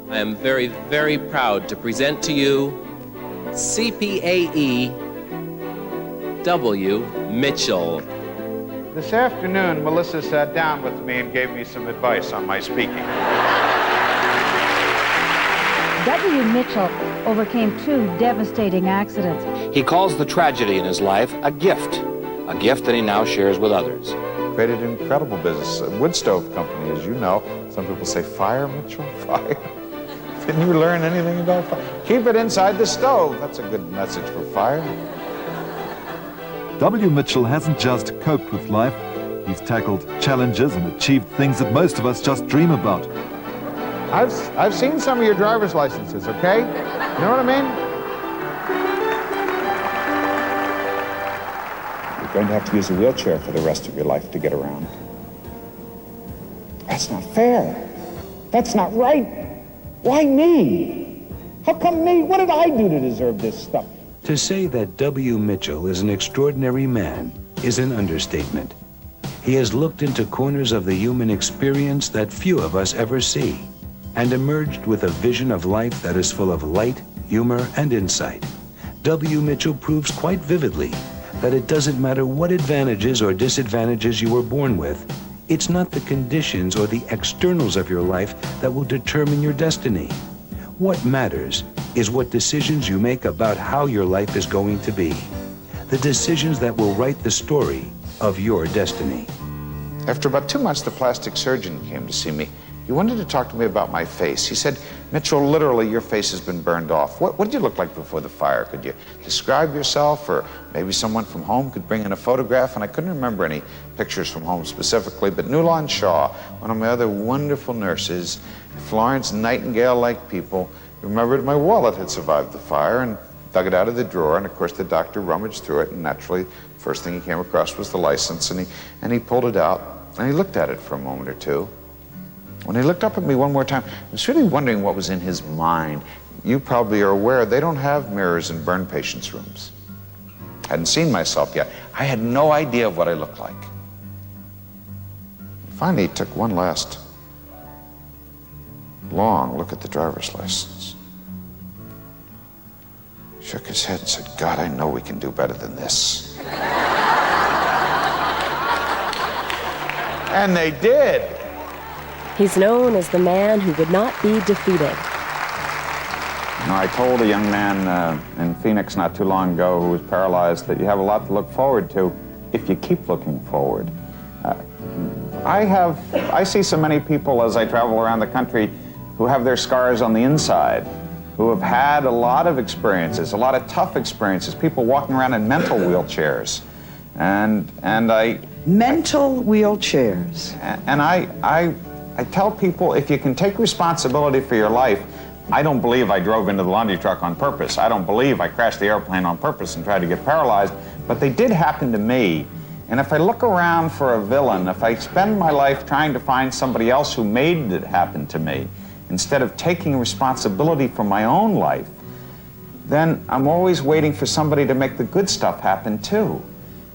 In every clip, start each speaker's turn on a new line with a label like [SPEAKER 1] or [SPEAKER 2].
[SPEAKER 1] I am very, very proud to present to you CPAE W. Mitchell.
[SPEAKER 2] This afternoon, Melissa sat down with me and gave me some advice on my speaking.
[SPEAKER 3] W. Mitchell overcame 2 devastating accidents.
[SPEAKER 4] He calls the tragedy in his life a gift that he now shares with others.
[SPEAKER 2] Created an incredible business, a wood stove company, as you know. Some people say, fire, Mitchell, fire. Didn't you learn anything about fire? Keep it inside the stove. That's a good message for fire.
[SPEAKER 5] W. Mitchell hasn't just coped with life, he's tackled challenges and achieved things that most of us just dream about.
[SPEAKER 2] I've seen some of your driver's licenses, okay? You know what I mean?
[SPEAKER 6] You're going to have to use a wheelchair for the rest of your life to get around. That's not fair. That's not right. Why me? How come me? What did I do to deserve this stuff?
[SPEAKER 7] To say that W. Mitchell is an extraordinary man is an understatement. He has looked into corners of the human experience that few of us ever see, and emerged with a vision of life that is full of light, humor, and insight. W. Mitchell proves quite vividly that it doesn't matter what advantages or disadvantages you were born with. It's not the conditions or the externals of your life that will determine your destiny. What matters is what decisions you make about how your life is going to be. The decisions that will write the story of your destiny.
[SPEAKER 2] After about 2 months, the plastic surgeon came to see me. He wanted to talk to me about my face. He said, Mitchell, literally, your face has been burned off. What did you look like before the fire? Could you describe yourself? Or maybe someone from home could bring in a photograph. And I couldn't remember any pictures from home specifically, but Newlon Shaw, one of my other wonderful nurses, Florence Nightingale-like people, remembered my wallet had survived the fire and dug it out of the drawer. And of course, the doctor rummaged through it. And naturally, the first thing he came across was the license. And he pulled it out and he looked at it for a moment or two. When he looked up at me one more time, I was really wondering what was in his mind. You probably are aware they don't have mirrors in burn patients' rooms. I hadn't seen myself yet. I had no idea of what I looked like. Finally, he took one last long look at the driver's license. Shook his head and said, God, I know we can do better than this. And they did.
[SPEAKER 8] He's known as the man who would not be defeated.
[SPEAKER 6] You know, I told a young man in Phoenix not too long ago who was paralyzed that you have a lot to look forward to if you keep looking forward. I see so many people as I travel around the country who have their scars on the inside, who have had a lot of experiences, a lot of tough experiences, people walking around in mental wheelchairs.
[SPEAKER 9] Mental wheelchairs.
[SPEAKER 6] And I tell people, if you can take responsibility for your life, I don't believe I drove into the laundry truck on purpose. I don't believe I crashed the airplane on purpose and tried to get paralyzed, but they did happen to me. And if I look around for a villain, if I spend my life trying to find somebody else who made it happen to me, instead of taking responsibility for my own life, then I'm always waiting for somebody to make the good stuff happen too.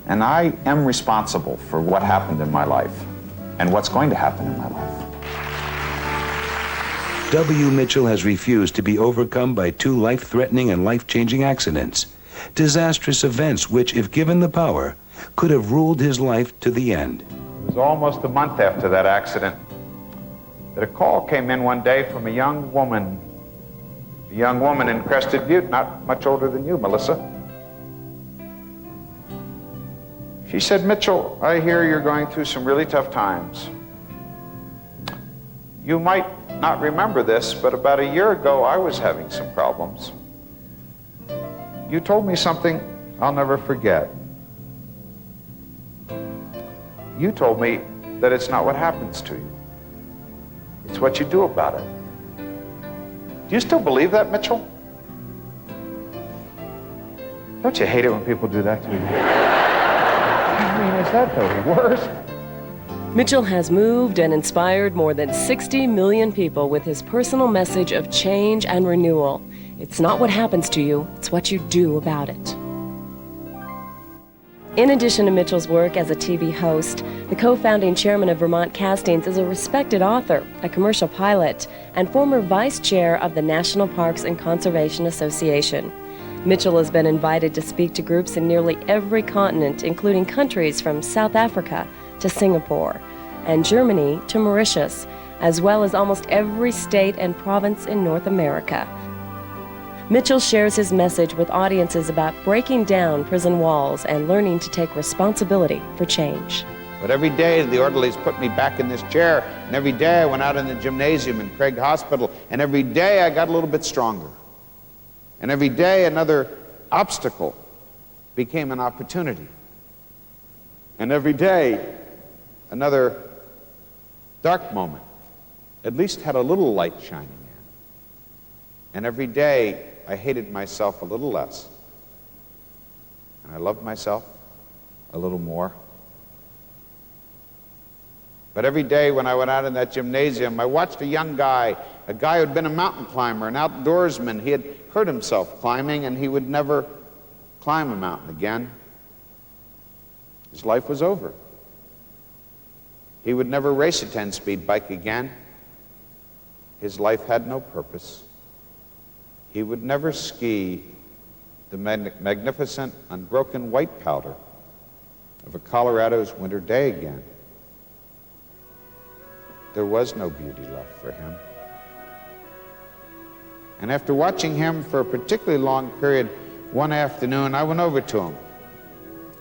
[SPEAKER 6] And I am responsible for what happened in my life and what's going to happen in my life.
[SPEAKER 7] W. Mitchell has refused to be overcome by 2 life-threatening and life-changing accidents. Disastrous events which, if given the power, could have ruled his life to the end.
[SPEAKER 2] It was almost a month after that accident that a call came in one day from a young woman in Crested Butte, not much older than you, Melissa. She said, Mitchell, I hear you're going through some really tough times. You might not remember this, but about a year ago, I was having some problems. You told me something I'll never forget. You told me that it's not what happens to you. It's what you do about it. Do you still believe that, Mitchell? Don't you hate it when people do that to you? I mean, is that the worst?
[SPEAKER 8] Mitchell has moved and inspired more than 60 million people with his personal message of change and renewal. It's not what happens to you, it's what you do about it. In addition to Mitchell's work as a TV host, the The co-founding chairman of Vermont Castings is a respected author, a commercial pilot, and former vice chair of the National Parks and Conservation Association. Mitchell has been invited to speak to groups in nearly every continent, including countries from South Africa to Singapore and Germany to Mauritius, as well as almost every state and province in North America. Mitchell shares his message with audiences about breaking down prison walls and learning to take responsibility for change.
[SPEAKER 2] But every day the orderlies put me back in this chair, and every day I went out in the gymnasium in Craig Hospital, and every day I got a little bit stronger. And every day another obstacle became an opportunity. And every day another dark moment at least had a little light shining in. And every day I hated myself a little less. And I loved myself a little more. But every day when I went out in that gymnasium, I watched a young guy, a guy who'd been a mountain climber, an outdoorsman. He had hurt himself climbing, and he would never climb a mountain again. His life was over. He would never race a 10-speed bike again. His life had no purpose. He would never ski the magnificent, unbroken white powder of a Colorado's winter day again. There was no beauty left for him. And after watching him for a particularly long period, one afternoon, I went over to him.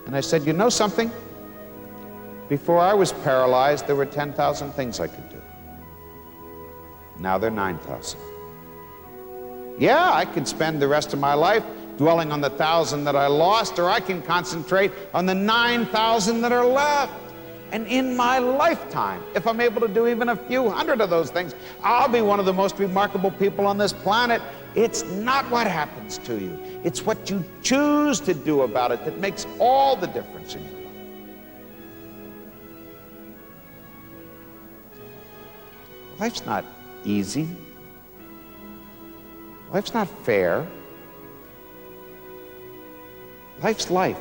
[SPEAKER 2] And I said, you know something? Before I was paralyzed, there were 10,000 things I could do. Now there are 9,000. Yeah, I could spend the rest of my life dwelling on the 1,000 that I lost, or I can concentrate on the 9,000 that are left. And in my lifetime, if I'm able to do even a few hundred of those things, I'll be one of the most remarkable people on this planet. It's not what happens to you. It's what you choose to do about it that makes all the difference in your life. Life's not easy. Life's not fair. Life's life.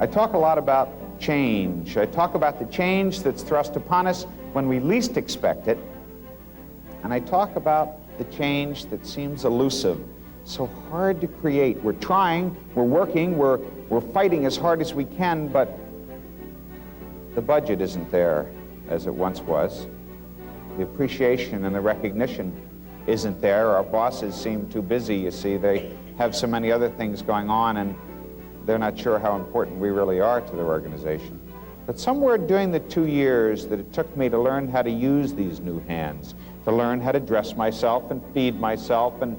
[SPEAKER 2] I talk a lot about change. I talk about the change that's thrust upon us when we least expect it. And I talk about the change that seems elusive, so hard to create. We're trying, we're working, we're fighting as hard as we can, but the budget isn't there as it once was. The appreciation and the recognition isn't there. Our bosses seem too busy, you see. They have so many other things going on, and they're not sure how important we really are to their organization. But somewhere during the 2 years that it took me to learn how to use these new hands, to learn how to dress myself and feed myself and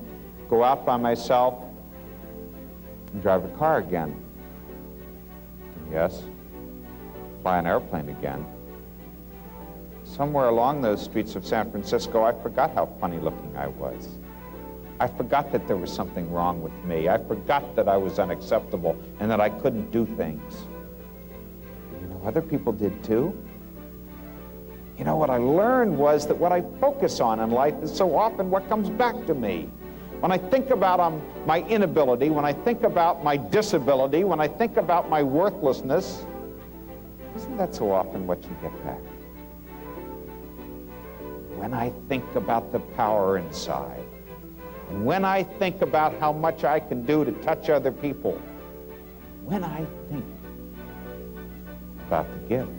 [SPEAKER 2] go out by myself and drive a car again. And yes, fly an airplane again. Somewhere along those streets of San Francisco, I forgot how funny looking I was. I forgot that there was something wrong with me. I forgot that I was unacceptable and that I couldn't do things. You know, other people did too. You know, what I learned was that what I focus on in life is so often what comes back to me. When I think about my inability, when I think about my disability, when I think about my worthlessness, isn't that so often what you get back? When I think about the power inside, and when I think about how much I can do to touch other people, when I think about the gift,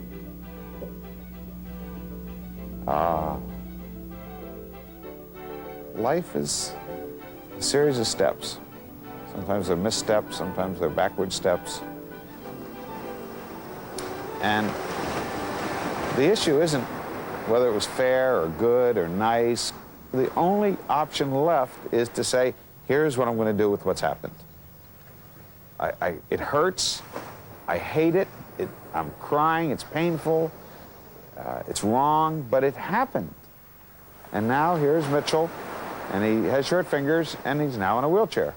[SPEAKER 2] life is a series of steps. Sometimes they're missteps, sometimes they're backward steps. And the issue isn't whether it was fair or good or nice. The only option left is to say, here's what I'm going to do with what's happened. It hurts. I hate it. I'm crying. It's painful. It's wrong, but it happened. And now here's Mitchell, and he has short fingers, and he's now in a wheelchair.